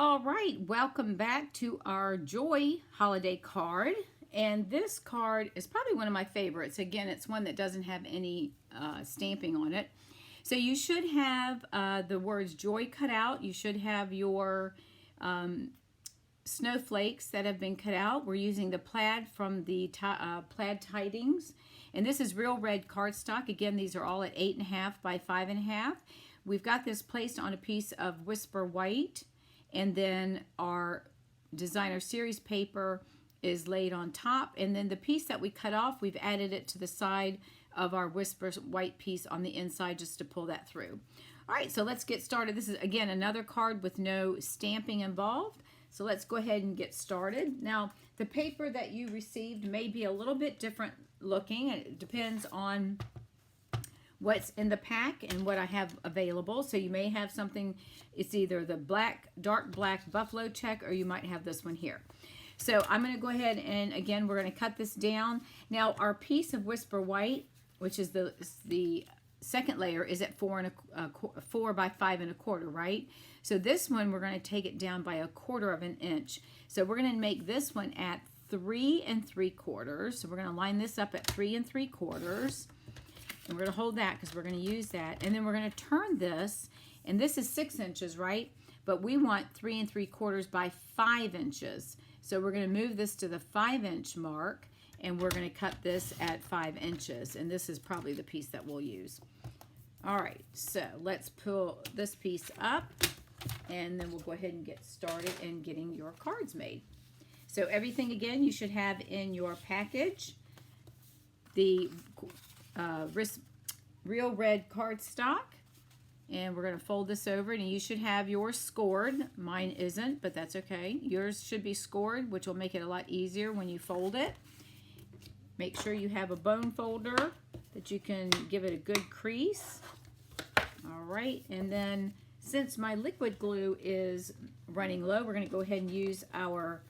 All right, welcome back to our Joy holiday card. And this card is probably one of my favorites. Again, it's one that doesn't have any stamping on it. So you should have the words Joy cut out. You should have your snowflakes that have been cut out. We're using the plaid from the plaid tidings. And this is real red cardstock. Again, these are all at 8.5 by 5.5. We've got this placed on a piece of Whisper White. And then our designer series paper is laid on top. And then the piece that we cut off, we've added it to the side of our Whisper White piece on the inside just to pull that through. All right, so let's get started. This is, again, another card with no stamping involved. So let's go ahead and get started. Now, the paper that you received may be a little bit different looking. It depends on what's in the pack and what I have available. So you may have something, it's either the dark black buffalo check, or you might have this one here. So I'm going to go ahead and, again, we're going to cut this down. Now, our piece of Whisper White, which is the second layer, is at 4 by 5.25, right? So this one, we're going to take it down by 1/4 of an inch. So we're going to make this one at 3 3/4. So we're going to line this up at 3 3/4. And we're going to hold that because we're going to use that. And then we're going to turn this, and this is 6 inches, right? But we want 3 3/4 by 5 inches. So we're going to move this to the 5-inch mark, and we're going to cut this at 5 inches. And this is probably the piece that we'll use. All right, so let's pull this piece up, and then we'll go ahead and get started in getting your cards made. So everything, again, you should have in your package. The real red cardstock, and we're going to fold this over, and you should have yours scored. Mine isn't, but that's okay. Yours should be scored, which will make it a lot easier when you fold it. Make sure you have a bone folder that you can give it a good crease. All right, and then since my liquid glue is running low, we're going to go ahead and use our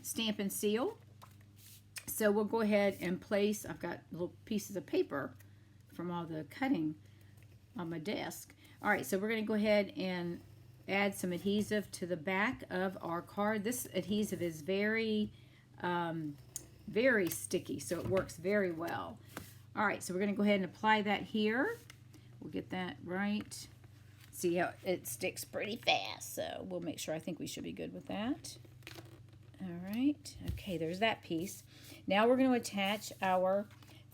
Stamp and Seal. So we'll go ahead and place, I've got little pieces of paper from all the cutting on my desk. All right, so we're going to go ahead and add some adhesive to the back of our card. This adhesive is very, very sticky, so it works very well. All right, so we're going to go ahead and apply that here. We'll get that right. See how it sticks pretty fast, so we'll make sure. I think we should be good with that. All right, okay, there's that piece. Now we're going to attach our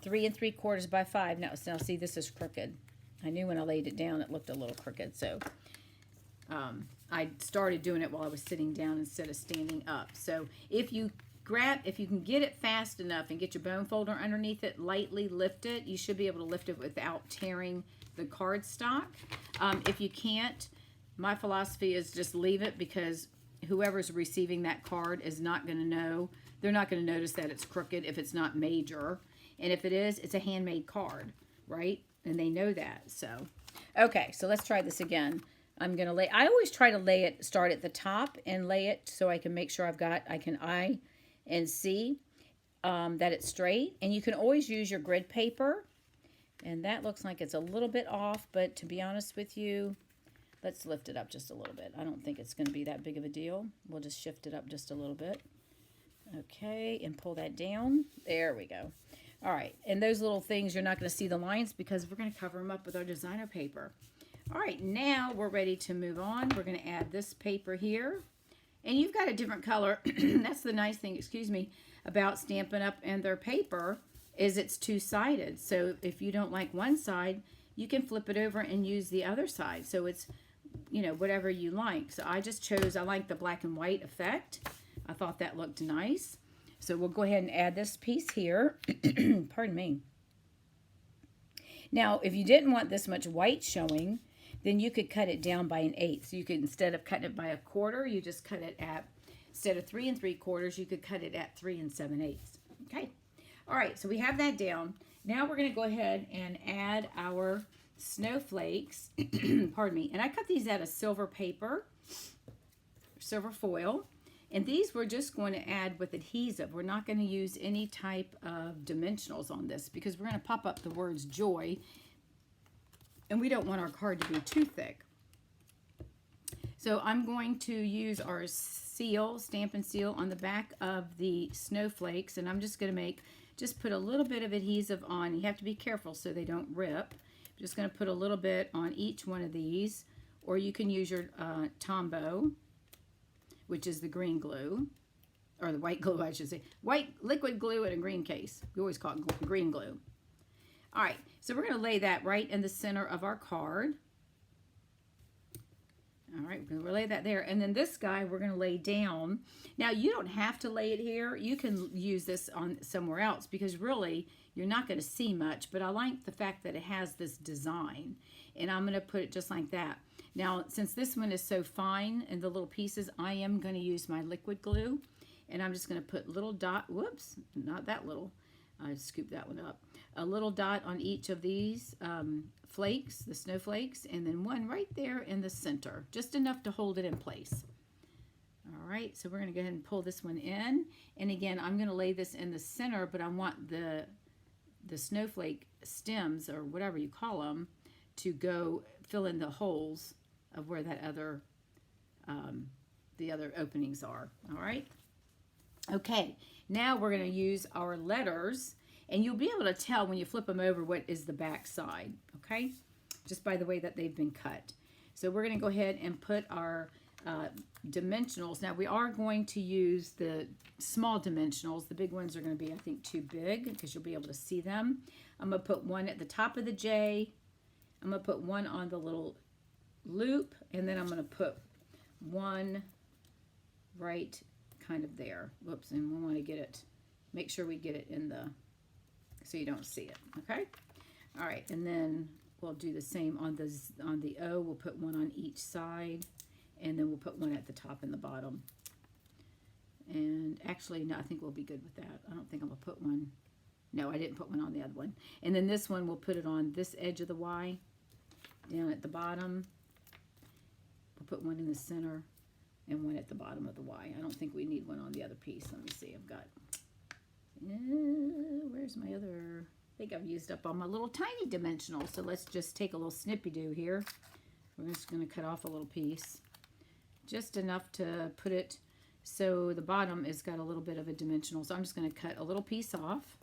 3 3/4 by 5. Now see, this is crooked. I knew when I laid it down it looked a little crooked, so I started doing it while I was sitting down instead of standing up. So if you can get it fast enough and get your bone folder underneath it, lightly lift it. You should be able to lift it without tearing the cardstock. If you can't, my philosophy is just leave it, because whoever's receiving that card is not going to know. They're not going to notice that it's crooked if it's not major. And if it is, it's a handmade card, right? And they know that. So, okay, so let's try this again. I'm going to I always try to start at the top and lay it so I can make sure I can eye and see that it's straight. And you can always use your grid paper. And that looks like it's a little bit off, but to be honest with you, let's lift it up just a little bit. I don't think it's going to be that big of a deal. We'll just shift it up just a little bit. Okay, and pull that down. There we go. All right, and those little things, you're not going to see the lines because we're going to cover them up with our designer paper. All right, now we're ready to move on. We're going to add this paper here. And you've got a different color. That's the nice thing, about Stampin' Up! And their paper is it's two-sided. So if you don't like one side, you can flip it over and use the other side. So it's, whatever you like. So I like the black and white effect. I thought that looked nice. So we'll go ahead and add this piece here. Pardon me. Now, if you didn't want this much white showing, then you could cut it down by 1/8. So you could, instead of cutting it by 1/4, you just cut it at, instead of 3 3/4, you could cut it at 3 7/8. Okay. All right, so we have that down. Now we're going to go ahead and add our snowflakes. Pardon me. And I cut these out of silver paper, silver foil. And these we're just going to add with adhesive. We're not going to use any type of dimensionals on this because we're going to pop up the words joy. And we don't want our card to be too thick. So I'm going to use our seal, Stampin' Seal, on the back of the snowflakes, and I'm just going to just put a little bit of adhesive on. You have to be careful so they don't rip. I'm just going to put a little bit on each one of these, or you can use your Tombow, which is the green glue, or the white glue, I should say. White liquid glue in a green case. We always call it green glue. All right, so we're going to lay that right in the center of our card. All right, we're going to lay that there. And then this guy we're going to lay down. Now, you don't have to lay it here. You can use this on somewhere else because really you're not going to see much. But I like the fact that it has this design. And I'm going to put it just like that. Now, since this one is so fine in the little pieces, I am going to use my liquid glue. And I'm just going to put little dot, whoops, not that little. I scooped that one up. A little dot on each of these flakes, the snowflakes, and then one right there in the center, just enough to hold it in place. All right, so we're going to go ahead and pull this one in. And again, I'm going to lay this in the center, but I want the snowflake stems, or whatever you call them, to go fill in the holes of where that other, the other openings are. All right. Okay, now we're going to use our letters, and you'll be able to tell when you flip them over what is the back side, okay? Just by the way that they've been cut. So we're going to go ahead and put our dimensionals. Now we are going to use the small dimensionals. The big ones are going to be, I think, too big because you'll be able to see them. I'm going to put one at the top of the J. I'm going to put one on the little loop, and then I'm going to put one right kind of there. Whoops, and we want to get it, make sure we get it in the, so you don't see it, okay? All right, and then we'll do the same on the O. We'll put one on each side, and then we'll put one at the top and the bottom. And actually, no, I think we'll be good with that. I don't think I'm going to put one. No, I didn't put one on the other one. And then this one, we'll put it on this edge of the Y, down at the bottom. We'll put one in the center, and one at the bottom of the Y. I don't think we need one on the other piece. Let me see. I've got, where's my other, I think I've used up all my little tiny dimensionals. So let's just take a little snippy-do here. We're just going to cut off a little piece. Just enough to put it so the bottom has got a little bit of a dimensional. So I'm just going to cut a little piece off.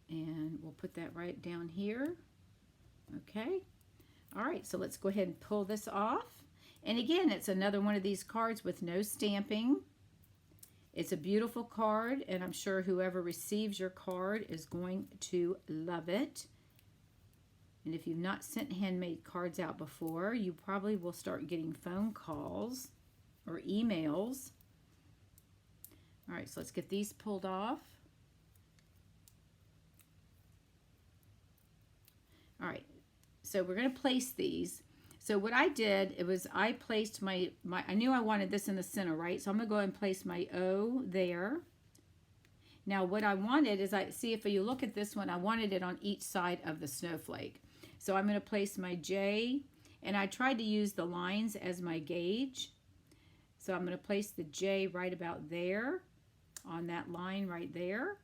And we'll put that right down here. Okay. All right, so let's go ahead and pull this off. And again, it's another one of these cards with no stamping. It's a beautiful card, and I'm sure whoever receives your card is going to love it. And if you've not sent handmade cards out before, you probably will start getting phone calls or emails. All right, so let's get these pulled off. All right, so we're going to place these. So what I did, it was I placed my I knew I wanted this in the center, right? So I'm going to go ahead and place my O there. Now what I wanted is, see if you look at this one, I wanted it on each side of the snowflake. So I'm going to place my J, and I tried to use the lines as my gauge. So I'm going to place the J right about there, on that line right there.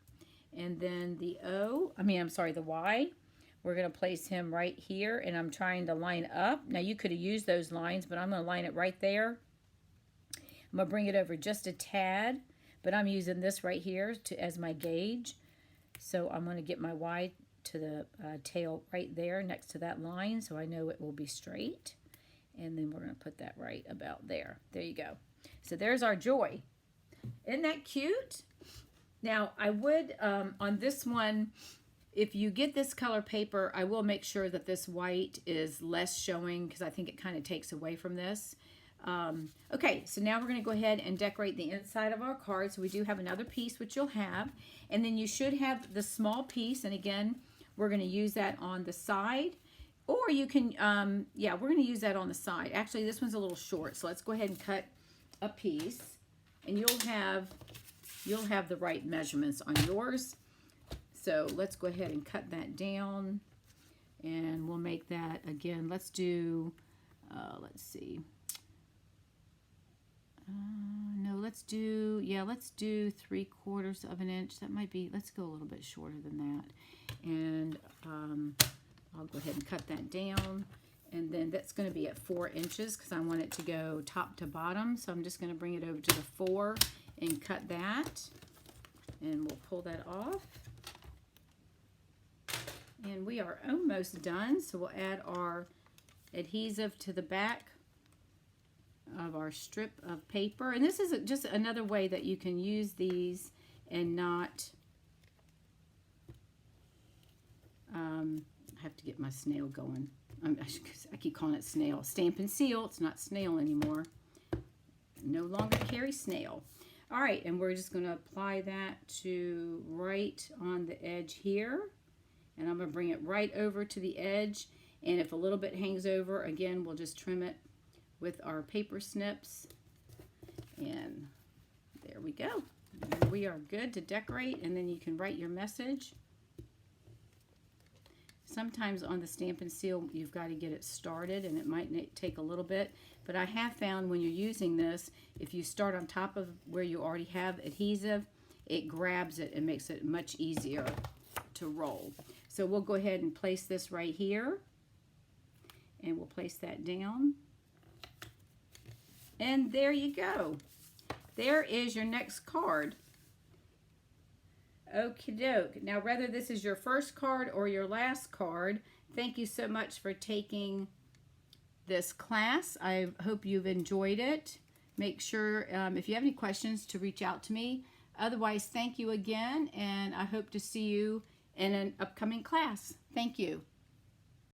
And then the the Y. We're going to place him right here, and I'm trying to line up. Now, you could have used those lines, but I'm going to line it right there. I'm going to bring it over just a tad, but I'm using this right here as my gauge. So I'm going to get my Y to the tail right there next to that line, so I know it will be straight. And then we're going to put that right about there. There you go. So there's our joy. Isn't that cute? Now, I would, on this one, if you get this color paper, I will make sure that this white is less showing because I think it kind of takes away from this. Okay, so now we're going to go ahead and decorate the inside of our card. So we do have another piece, which you'll have. And then you should have the small piece. And again, we're going to use that on the side. Or you can, yeah, we're going to use that on the side. Actually, this one's a little short. So let's go ahead and cut a piece. And you'll have the right measurements on yours. So let's go ahead and cut that down, and we'll make that again. Let's do, let's see. No, let's do 3/4 of an inch. That might be, let's go a little bit shorter than that. And I'll go ahead and cut that down. And then that's going to be at 4 inches because I want it to go top to bottom. So I'm just going to bring it over to the 4 and cut that. And we'll pull that off. And we are almost done. So we'll add our adhesive to the back of our strip of paper. And this is just another way that you can use these and not... I have to get my snail going. I keep calling it snail. Stamp and seal. It's not snail anymore. No longer carry snail. All right, and we're just going to apply that to right on the edge here. And I'm going to bring it right over to the edge. And if a little bit hangs over, again, we'll just trim it with our paper snips. And there we go. And we are good to decorate. And then you can write your message. Sometimes on the stamp and seal, you've got to get it started, and it might take a little bit. But I have found when you're using this, if you start on top of where you already have adhesive, it grabs it and makes it much easier to roll. So we'll go ahead and place this right here, and we'll place that down. And there you go. There is your next card. Okie doke. Now, whether this is your first card or your last card, thank you so much for taking this class. I hope you've enjoyed it. Make sure, if you have any questions, to reach out to me. Otherwise, thank you again, and I hope to see you in an upcoming class. Thank you.